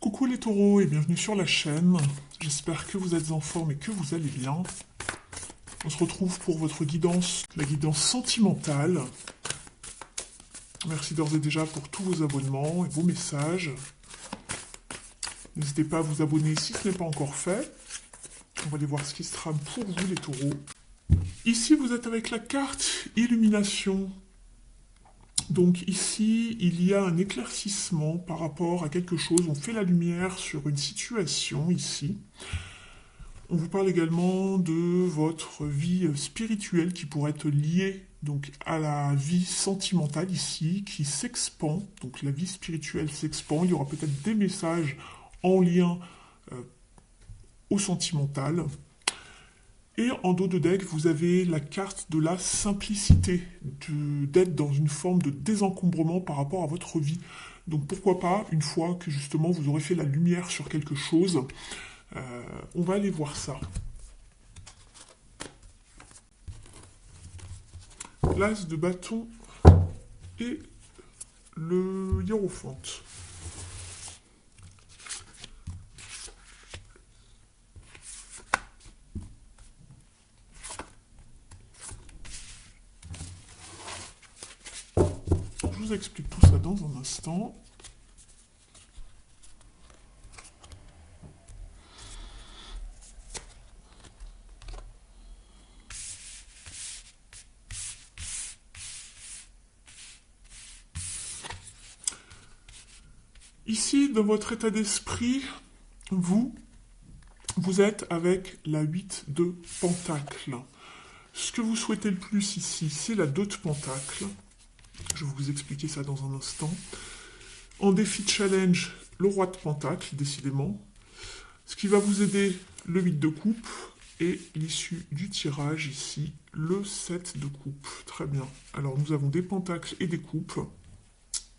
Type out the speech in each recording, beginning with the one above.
Coucou les taureaux et bienvenue sur la chaîne. J'espère que vous êtes en forme et que vous allez bien. On se retrouve pour votre guidance, la guidance sentimentale. Merci d'ores et déjà pour tous vos abonnements et vos messages. N'hésitez pas à vous abonner si ce n'est pas encore fait. On va aller voir ce qui se trame pour vous les taureaux. Ici vous êtes avec la carte Illumination. Donc ici, il y a un éclaircissement par rapport à quelque chose. On fait la lumière sur une situation ici. On vous parle également de votre vie spirituelle qui pourrait être liée donc, à la vie sentimentale ici, qui s'expand. Donc la vie spirituelle s'expand. Il y aura peut-être des messages en lien au sentimental. Et en dos de deck, vous avez la carte de la simplicité, d'être dans une forme de désencombrement par rapport à votre vie. Donc pourquoi pas, une fois que justement vous aurez fait la lumière sur quelque chose, on va aller voir ça. L'as de bâton et le hiérophante. Je vous explique tout ça dans un instant. Ici, dans votre état d'esprit, vous êtes avec la 8 de Pentacle. Ce que vous souhaitez le plus ici, c'est la 2 de Pentacle. Je vais vous expliquer ça dans un instant. En défi challenge, le roi de Pentacle, décidément. Ce qui va vous aider, le 8 de coupe. Et l'issue du tirage ici, le 7 de coupe. Très bien. Alors nous avons des pentacles et des coupes,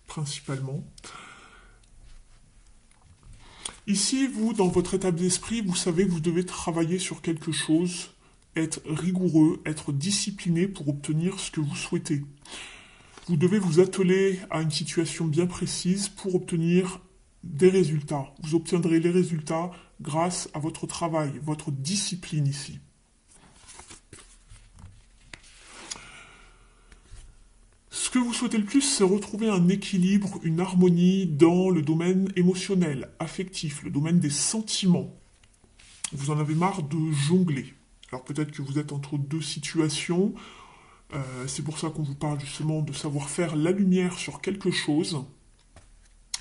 principalement. Ici, vous, dans votre état d'esprit, vous savez que vous devez travailler sur quelque chose, être rigoureux, être discipliné pour obtenir ce que vous souhaitez. Vous devez vous atteler à une situation bien précise pour obtenir des résultats. Vous obtiendrez les résultats grâce à votre travail, votre discipline ici. Ce que vous souhaitez le plus, c'est retrouver un équilibre, une harmonie dans le domaine émotionnel, affectif, le domaine des sentiments. Vous en avez marre de jongler. Alors peut-être que vous êtes entre deux situations. C'est pour ça qu'on vous parle justement de savoir faire la lumière sur quelque chose,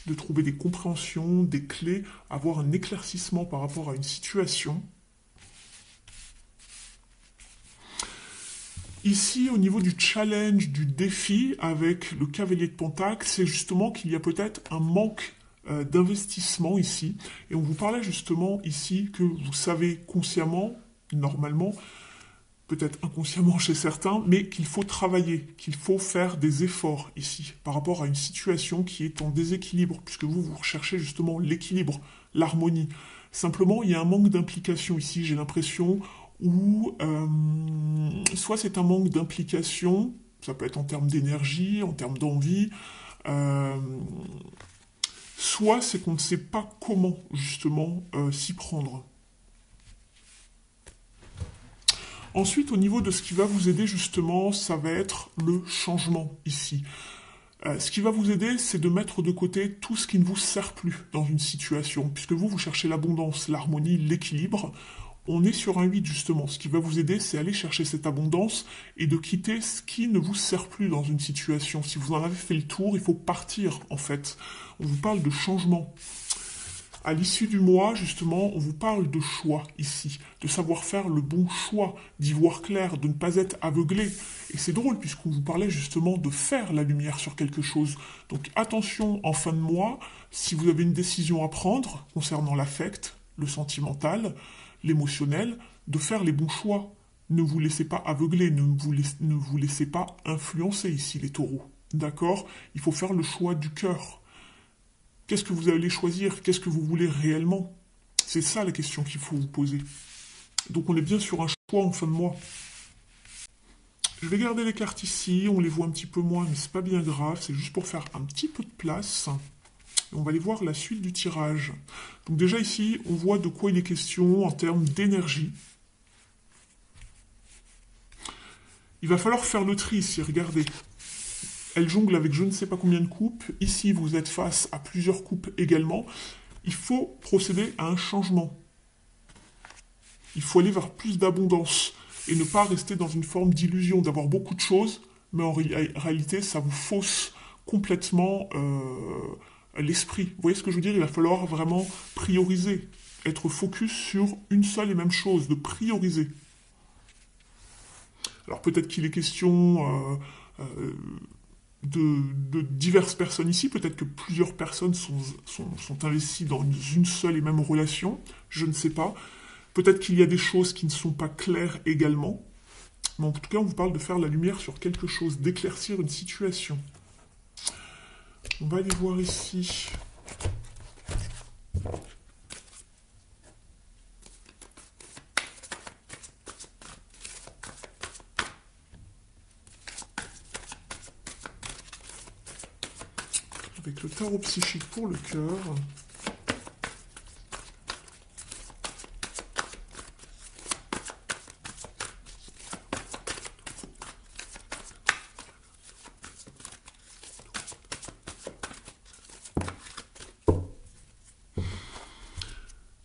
de trouver des compréhensions, des clés, avoir un éclaircissement par rapport à une situation. Ici, au niveau du challenge, du défi avec le cavalier de Pentacle, c'est justement qu'il y a peut-être un manque d'investissement ici. Et on vous parlait justement ici que vous savez consciemment, normalement, peut-être inconsciemment chez certains, mais qu'il faut travailler, qu'il faut faire des efforts ici par rapport à une situation qui est en déséquilibre, puisque vous recherchez justement l'équilibre, l'harmonie. Simplement, il y a un manque d'implication ici, j'ai l'impression, où soit c'est un manque d'implication, ça peut être en termes d'énergie, en termes d'envie, soit c'est qu'on ne sait pas comment justement s'y prendre. Ensuite, au niveau de ce qui va vous aider justement, ça va être le changement ici. Ce qui va vous aider, c'est de mettre de côté tout ce qui ne vous sert plus dans une situation, puisque vous cherchez l'abondance, l'harmonie, l'équilibre. On est sur un 8 justement. Ce qui va vous aider, c'est aller chercher cette abondance et de quitter ce qui ne vous sert plus dans une situation. Si vous en avez fait le tour, il faut partir en fait. On vous parle de changement. À l'issue du mois, justement, on vous parle de choix ici, de savoir faire le bon choix, d'y voir clair, de ne pas être aveuglé. Et c'est drôle puisqu'on vous parlait justement de faire la lumière sur quelque chose. Donc attention, en fin de mois, si vous avez une décision à prendre concernant l'affect, le sentimental, l'émotionnel, de faire les bons choix. Ne vous laissez pas aveugler, ne vous laissez pas influencer ici, les taureaux. D'accord? Il faut faire le choix du cœur. Qu'est-ce que vous allez choisir? Qu'est-ce que vous voulez réellement? C'est ça la question qu'il faut vous poser. Donc on est bien sur un choix en fin de mois. Je vais garder les cartes ici, on les voit un petit peu moins, mais c'est pas bien grave, c'est juste pour faire un petit peu de place. Et on va aller voir la suite du tirage. Donc déjà ici, on voit de quoi il est question en termes d'énergie. Il va falloir faire le tri ici, regardez. Elle jongle avec je ne sais pas combien de coupes. Ici, vous êtes face à plusieurs coupes également. Il faut procéder à un changement. Il faut aller vers plus d'abondance et ne pas rester dans une forme d'illusion, d'avoir beaucoup de choses, mais en réalité, ça vous fausse complètement l'esprit. Vous voyez ce que je veux dire? Il va falloir vraiment prioriser, être focus sur une seule et même chose, de prioriser. Alors peut-être qu'il est question de diverses personnes ici, peut-être que plusieurs personnes sont investies dans une seule et même relation, je ne sais pas. Peut-être qu'il y a des choses qui ne sont pas claires également. Mais en tout cas, on vous parle de faire la lumière sur quelque chose, d'éclaircir une situation. On va aller voir ici. Avec le tarot psychique pour le cœur.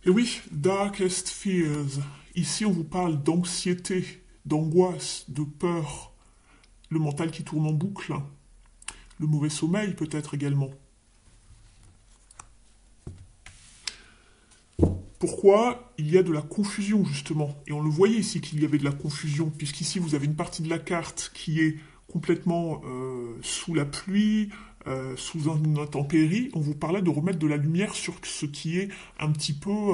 Et oui, Darkest Fears. Ici, on vous parle d'anxiété, d'angoisse, de peur, le mental qui tourne en boucle, le mauvais sommeil peut-être également. Pourquoi il y a de la confusion justement? Et on le voyait ici qu'il y avait de la confusion, puisqu'ici vous avez une partie de la carte qui est complètement sous la pluie, sous une intempérie. On vous parlait de remettre de la lumière sur ce qui est un petit peu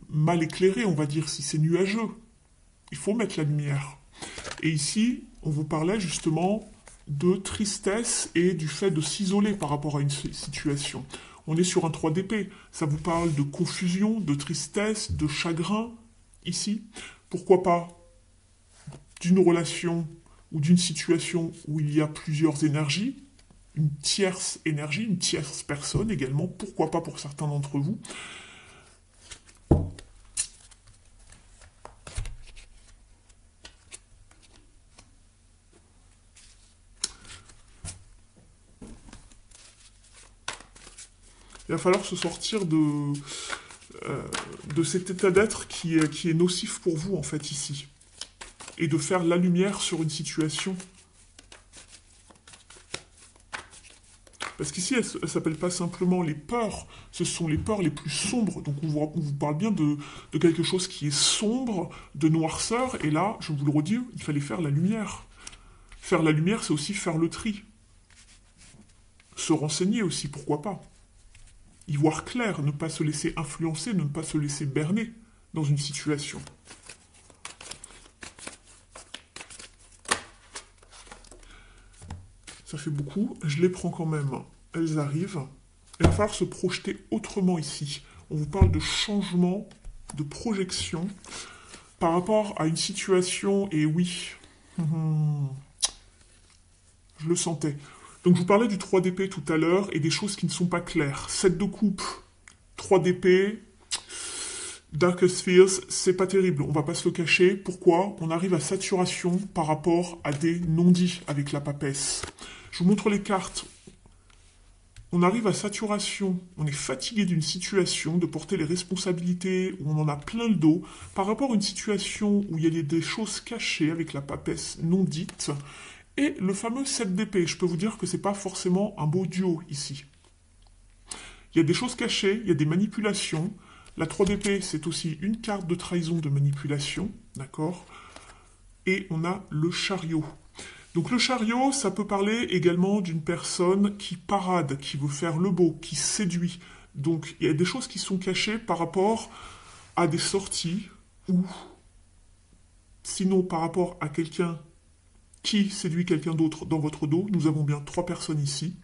mal éclairé, on va dire, si c'est nuageux. Il faut mettre la lumière. Et ici, on vous parlait justement de tristesse et du fait de s'isoler par rapport à une situation. On est sur un 3 d'épée. Ça vous parle de confusion, de tristesse, de chagrin, ici. Pourquoi pas d'une relation ou d'une situation où il y a plusieurs énergies, une tierce énergie, une tierce personne également, pourquoi pas pour certains d'entre vous. Il va falloir se sortir de cet état d'être qui est nocif pour vous, en fait, ici. Et de faire la lumière sur une situation. Parce qu'ici, elle ne s'appelle pas simplement les peurs, ce sont les peurs les plus sombres. Donc on vous parle bien de quelque chose qui est sombre, de noirceur, et là, je vous le redis, il fallait faire la lumière. Faire la lumière, c'est aussi faire le tri. Se renseigner aussi, pourquoi pas. Y voir clair, ne pas se laisser influencer, ne pas se laisser berner dans une situation. Ça fait beaucoup, je les prends quand même, elles arrivent. Il va falloir se projeter autrement ici. On vous parle de changement, de projection, par rapport à une situation, et oui, je le sentais. Donc je vous parlais du 3 d'épée tout à l'heure, et des choses qui ne sont pas claires. 7 de coupe, 3 d'épée, Darkest Fears, c'est pas terrible, on va pas se le cacher. Pourquoi? On arrive à saturation par rapport à des non-dits avec la papesse. Je vous montre les cartes. On arrive à saturation, on est fatigué d'une situation, de porter les responsabilités, où on en a plein le dos, par rapport à une situation où il y a des choses cachées avec la papesse non dite, et le fameux 7 d'épée. Je peux vous dire que c'est pas forcément un beau duo ici. Il y a des choses cachées, il y a des manipulations. La 3 d'épée, c'est aussi une carte de trahison, de manipulation, d'accord? Et on a le chariot. Donc le chariot, ça peut parler également d'une personne qui parade, qui veut faire le beau, qui séduit. Donc il y a des choses qui sont cachées par rapport à des sorties ou sinon par rapport à quelqu'un qui séduit quelqu'un d'autre dans votre dos. Nous avons bien 3 personnes ici.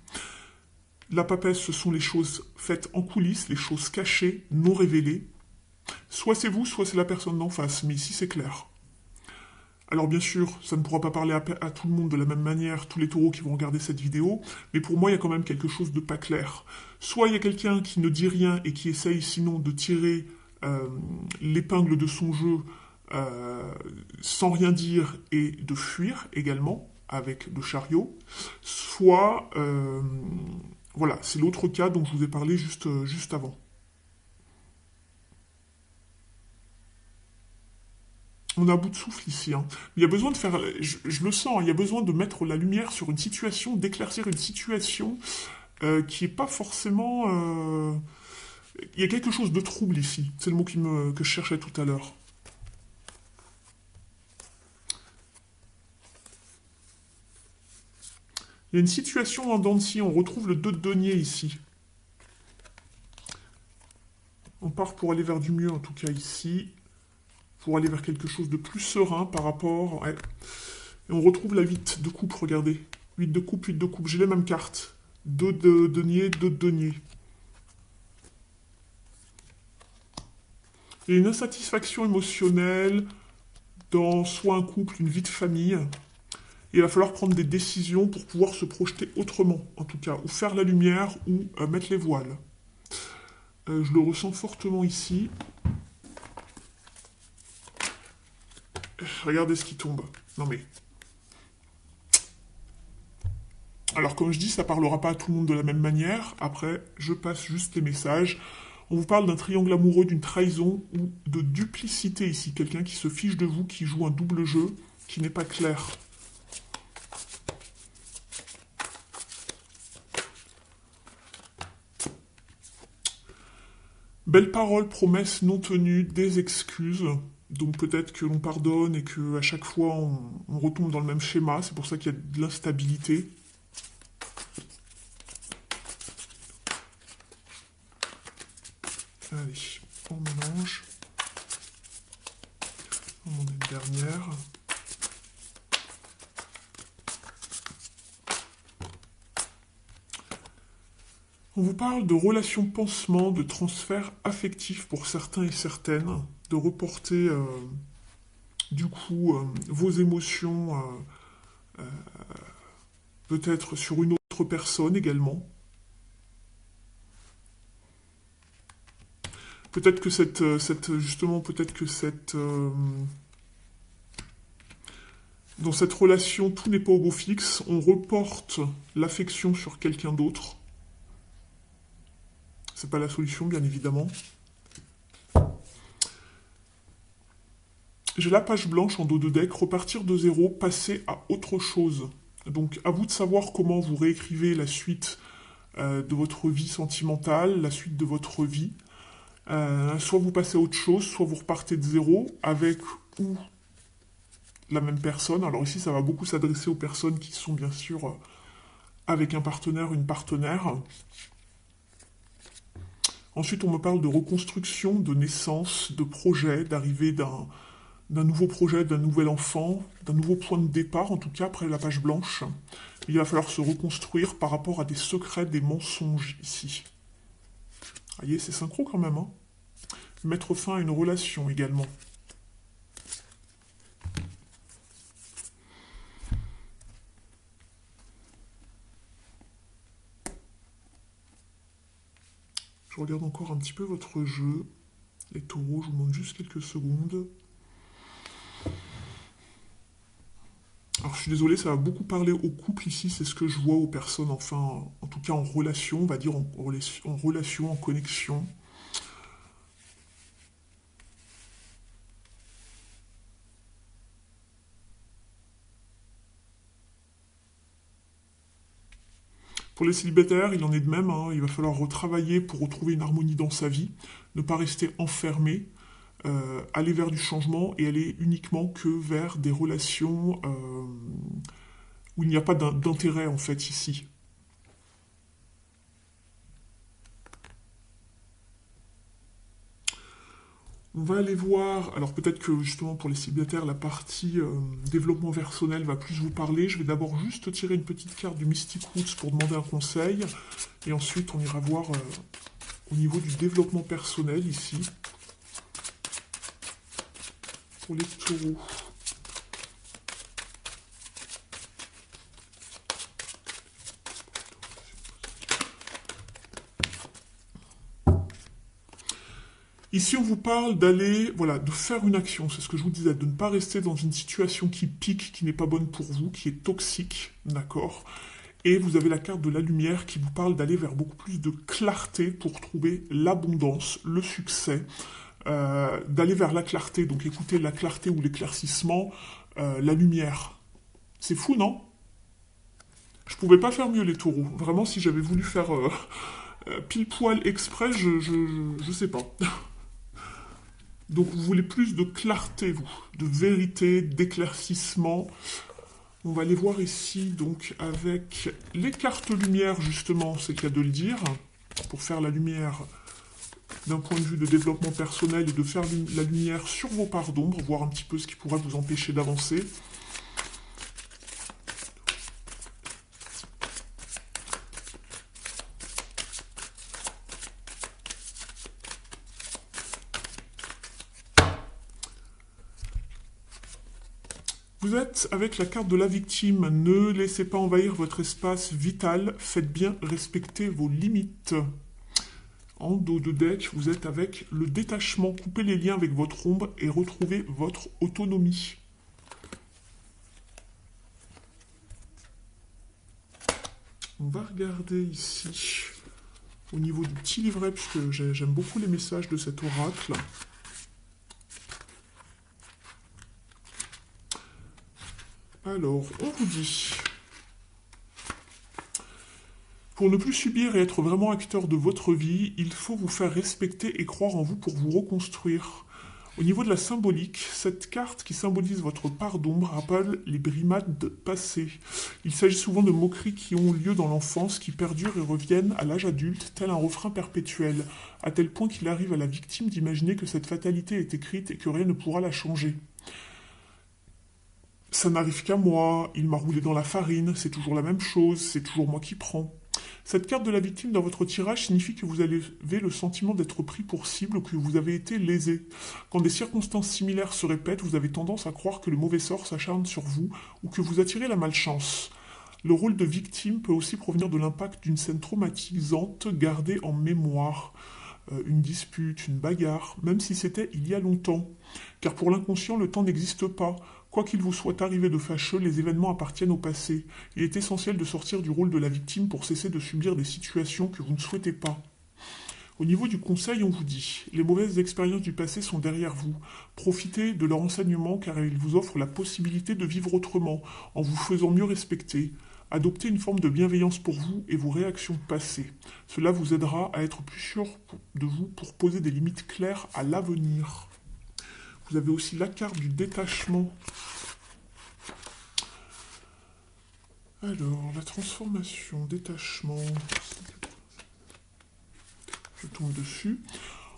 La papesse, ce sont les choses faites en coulisses, les choses cachées, non révélées. Soit c'est vous, soit c'est la personne d'en face, mais ici c'est clair. Alors bien sûr, ça ne pourra pas parler à tout le monde de la même manière, tous les taureaux qui vont regarder cette vidéo, mais pour moi, il y a quand même quelque chose de pas clair. Soit il y a quelqu'un qui ne dit rien et qui essaye sinon de tirer l'épingle de son jeu sans rien dire et de fuir également avec le chariot, soit, voilà, c'est l'autre cas dont je vous ai parlé juste avant. On a un bout de souffle ici. Hein. Il y a besoin de faire, je le sens, il y a besoin de mettre la lumière sur une situation, d'éclaircir une situation qui est pas forcément... Il y a quelque chose de trouble ici. C'est le mot que je cherchais tout à l'heure. Il y a une situation en dents de scie. On retrouve le 2 de denier ici. On part pour aller vers du mieux, en tout cas ici. Pour aller vers quelque chose de plus serein par rapport... Ouais. Et on retrouve la 8 de coupe, regardez. 8 de coupe, 8 de coupe. J'ai les mêmes cartes. 2 de denier, 2 de denier. Il y a une insatisfaction émotionnelle dans soit un couple, une vie de famille. Et il va falloir prendre des décisions pour pouvoir se projeter autrement, en tout cas. Ou faire la lumière, ou mettre les voiles. Je le ressens fortement ici. Regardez ce qui tombe. Non mais... Alors comme je dis, ça parlera pas à tout le monde de la même manière. Après, je passe juste les messages. On vous parle d'un triangle amoureux, d'une trahison ou de duplicité ici. Quelqu'un qui se fiche de vous, qui joue un double jeu, qui n'est pas clair. Belles paroles, promesses non tenues, des excuses. Donc peut-être que l'on pardonne et qu'à chaque fois on retombe dans le même schéma. C'est pour ça qu'il y a de l'instabilité. Allez, on mélange. On en est une dernière. On vous parle de relations pansement, de transferts affectifs pour certains et certaines, de reporter du coup vos émotions peut-être sur une autre personne également. Peut-être que dans cette relation, tout n'est pas au beau fixe. On reporte l'affection sur quelqu'un d'autre. C'est pas la solution, bien évidemment. J'ai la page blanche en dos de deck. Repartir de zéro, passer à autre chose. Donc, à vous de savoir comment vous réécrivez la suite de votre vie sentimentale, la suite de votre vie. Soit vous passez à autre chose, soit vous repartez de zéro avec ou la même personne. Alors ici, ça va beaucoup s'adresser aux personnes qui sont bien sûr avec un partenaire, une partenaire. Ensuite, on me parle de reconstruction, de naissance, de projet, d'arrivée d'un nouveau projet, d'un nouvel enfant, d'un nouveau point de départ, en tout cas après la page blanche. Il va falloir se reconstruire par rapport à des secrets, des mensonges ici. Vous voyez, c'est synchro quand même. Hein. Mettre fin à une relation également. Je regarde encore un petit peu votre jeu. Les taureaux, je vous demande juste quelques secondes. Alors je suis désolé, ça va beaucoup parler au couple ici, c'est ce que je vois aux personnes, enfin, en tout cas en relation, on va dire en relation, en connexion. Pour les célibataires, il en est de même, hein, il va falloir retravailler pour retrouver une harmonie dans sa vie, ne pas rester enfermé, aller vers du changement et aller uniquement que vers des relations où il n'y a pas d'intérêt en fait ici. On va aller voir, alors peut-être que justement pour les célibataires, la partie développement personnel va plus vous parler. Je vais d'abord juste tirer une petite carte du Mystic Roots pour demander un conseil. Et ensuite, on ira voir au niveau du développement personnel ici. Pour les taureaux. Ici, on vous parle d'aller, voilà, de faire une action. C'est ce que je vous disais, de ne pas rester dans une situation qui pique, qui n'est pas bonne pour vous, qui est toxique, d'accord? Et vous avez la carte de la lumière qui vous parle d'aller vers beaucoup plus de clarté pour trouver l'abondance, le succès, d'aller vers la clarté. Donc écoutez, la clarté ou l'éclaircissement, la lumière. C'est fou, non? Je pouvais pas faire mieux les taureaux. Vraiment, si j'avais voulu faire pile poil exprès, je sais pas. Donc vous voulez plus de clarté, vous, de vérité, d'éclaircissement. On va les voir ici, donc, avec les cartes lumière, justement, c'est le cas de le dire, pour faire la lumière d'un point de vue de développement personnel et de faire la lumière sur vos parts d'ombre, voir un petit peu ce qui pourrait vous empêcher d'avancer. Vous êtes avec la carte de la victime. Ne laissez pas envahir votre espace vital. Faites bien respecter vos limites. En dos de deck, vous êtes avec le détachement. Coupez les liens avec votre ombre et retrouvez votre autonomie. On va regarder ici au niveau du petit livret, puisque j'aime beaucoup les messages de cet oracle. Alors, on vous dit, pour ne plus subir et être vraiment acteur de votre vie, il faut vous faire respecter et croire en vous pour vous reconstruire. Au niveau de la symbolique, cette carte qui symbolise votre part d'ombre rappelle les brimades passées. Il s'agit souvent de moqueries qui ont lieu dans l'enfance, qui perdurent et reviennent à l'âge adulte, tel un refrain perpétuel, à tel point qu'il arrive à la victime d'imaginer que cette fatalité est écrite et que rien ne pourra la changer. Ça n'arrive qu'à moi, il m'a roulé dans la farine, c'est toujours la même chose, c'est toujours moi qui prends. Cette carte de la victime dans votre tirage signifie que vous avez le sentiment d'être pris pour cible ou que vous avez été lésé. Quand des circonstances similaires se répètent, vous avez tendance à croire que le mauvais sort s'acharne sur vous ou que vous attirez la malchance. Le rôle de victime peut aussi provenir de l'impact d'une scène traumatisante gardée en mémoire. Une dispute, une bagarre, même si c'était il y a longtemps. Car pour l'inconscient, le temps n'existe pas. Quoi qu'il vous soit arrivé de fâcheux, les événements appartiennent au passé. Il est essentiel de sortir du rôle de la victime pour cesser de subir des situations que vous ne souhaitez pas. Au niveau du conseil, on vous dit, les mauvaises expériences du passé sont derrière vous. Profitez de leur enseignement car ils vous offrent la possibilité de vivre autrement, en vous faisant mieux respecter. Adoptez une forme de bienveillance pour vous et vos réactions passées. Cela vous aidera à être plus sûr de vous pour poser des limites claires à l'avenir. Vous avez aussi la carte du détachement. Alors, la transformation, détachement. Je tombe dessus.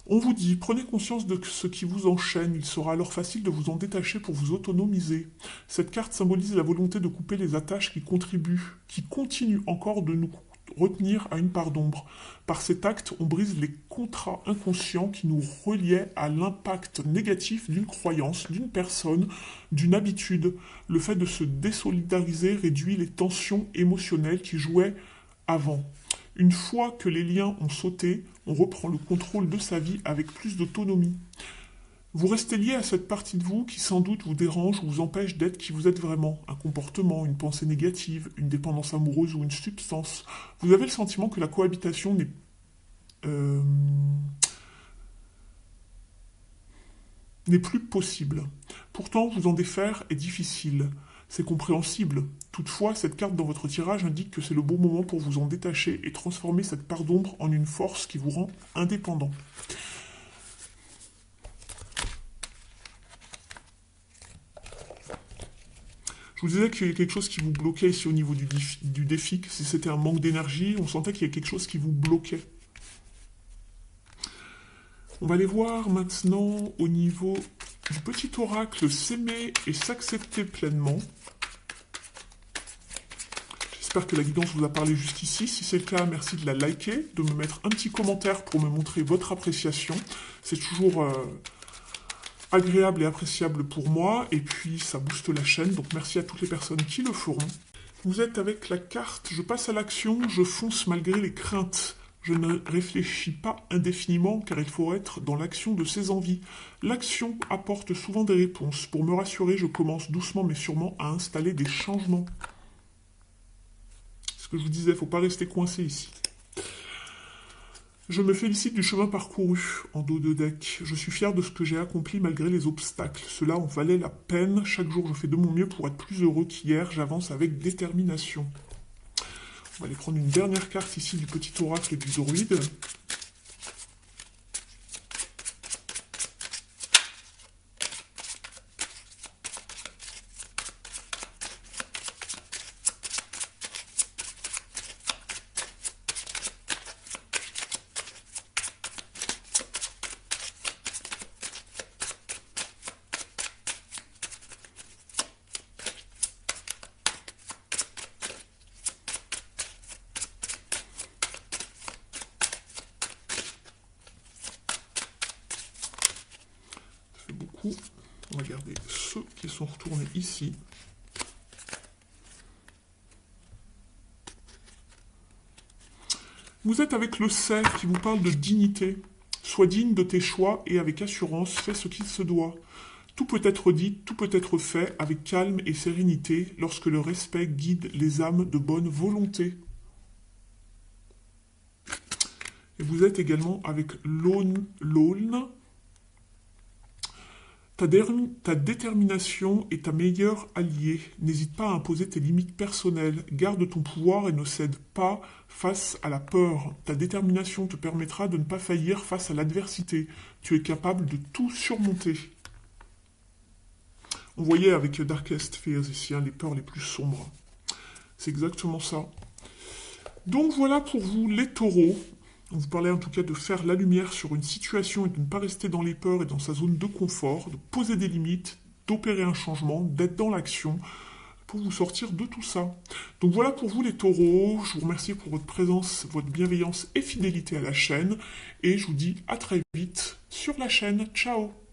On vous dit, prenez conscience de ce qui vous enchaîne. Il sera alors facile de vous en détacher pour vous autonomiser. Cette carte symbolise la volonté de couper les attaches qui continuent encore de nous retenir à une part d'ombre. Par cet acte, on brise les contrats inconscients qui nous reliaient à l'impact négatif d'une croyance, d'une personne, d'une habitude. Le fait de se désolidariser réduit les tensions émotionnelles qui jouaient avant. Une fois que les liens ont sauté, on reprend le contrôle de sa vie avec plus d'autonomie. Vous restez lié à cette partie de vous qui sans doute vous dérange ou vous empêche d'être qui vous êtes vraiment. Un comportement, une pensée négative, une dépendance amoureuse ou une substance. Vous avez le sentiment que la cohabitation n'est plus possible. Pourtant, vous en défaire est difficile. C'est compréhensible. Toutefois, cette carte dans votre tirage indique que c'est le bon moment pour vous en détacher et transformer cette part d'ombre en une force qui vous rend indépendant. Je vous disais qu'il y avait quelque chose qui vous bloquait ici au niveau du défi, que si c'était un manque d'énergie, on sentait qu'il y avait quelque chose qui vous bloquait. On va aller voir maintenant au niveau du petit oracle s'aimer et s'accepter pleinement. J'espère que la guidance vous a parlé jusqu'ici. Si c'est le cas, merci de la liker, de me mettre un petit commentaire pour me montrer votre appréciation. C'est toujours agréable et appréciable pour moi, et puis ça booste la chaîne, donc merci à toutes les personnes qui le feront. Vous êtes avec la carte « Je passe à l'action, je fonce malgré les craintes ». Je ne réfléchis pas indéfiniment car il faut être dans l'action de ses envies. L'action apporte souvent des réponses. Pour me rassurer, je commence doucement mais sûrement à installer des changements. Ce que je vous disais, il ne faut pas rester coincé ici. Je me félicite du chemin parcouru en dos de deck. Je suis fier de ce que j'ai accompli malgré les obstacles. Cela en valait la peine. Chaque jour, je fais de mon mieux pour être plus heureux qu'hier. J'avance avec détermination. On va aller prendre une dernière carte ici du petit oracle du druide. Beaucoup. On va garder ceux qui sont retournés ici. Vous êtes avec le cerf qui vous parle de dignité. Sois digne de tes choix et avec assurance, fais ce qu'il se doit. Tout peut être dit, tout peut être fait avec calme et sérénité lorsque le respect guide les âmes de bonne volonté. Et vous êtes également avec l'aune. Ta détermination est ta meilleure alliée. N'hésite pas à imposer tes limites personnelles. Garde ton pouvoir et ne cède pas face à la peur. Ta détermination te permettra de ne pas faillir face à l'adversité. Tu es capable de tout surmonter. On voyait avec Darkest Fears ici, les peurs les plus sombres. C'est exactement ça. Donc voilà pour vous les taureaux. On vous parlait en tout cas de faire la lumière sur une situation et de ne pas rester dans les peurs et dans sa zone de confort, de poser des limites, d'opérer un changement, d'être dans l'action pour vous sortir de tout ça. Donc voilà pour vous les taureaux, je vous remercie pour votre présence, votre bienveillance et fidélité à la chaîne et je vous dis à très vite sur la chaîne. Ciao!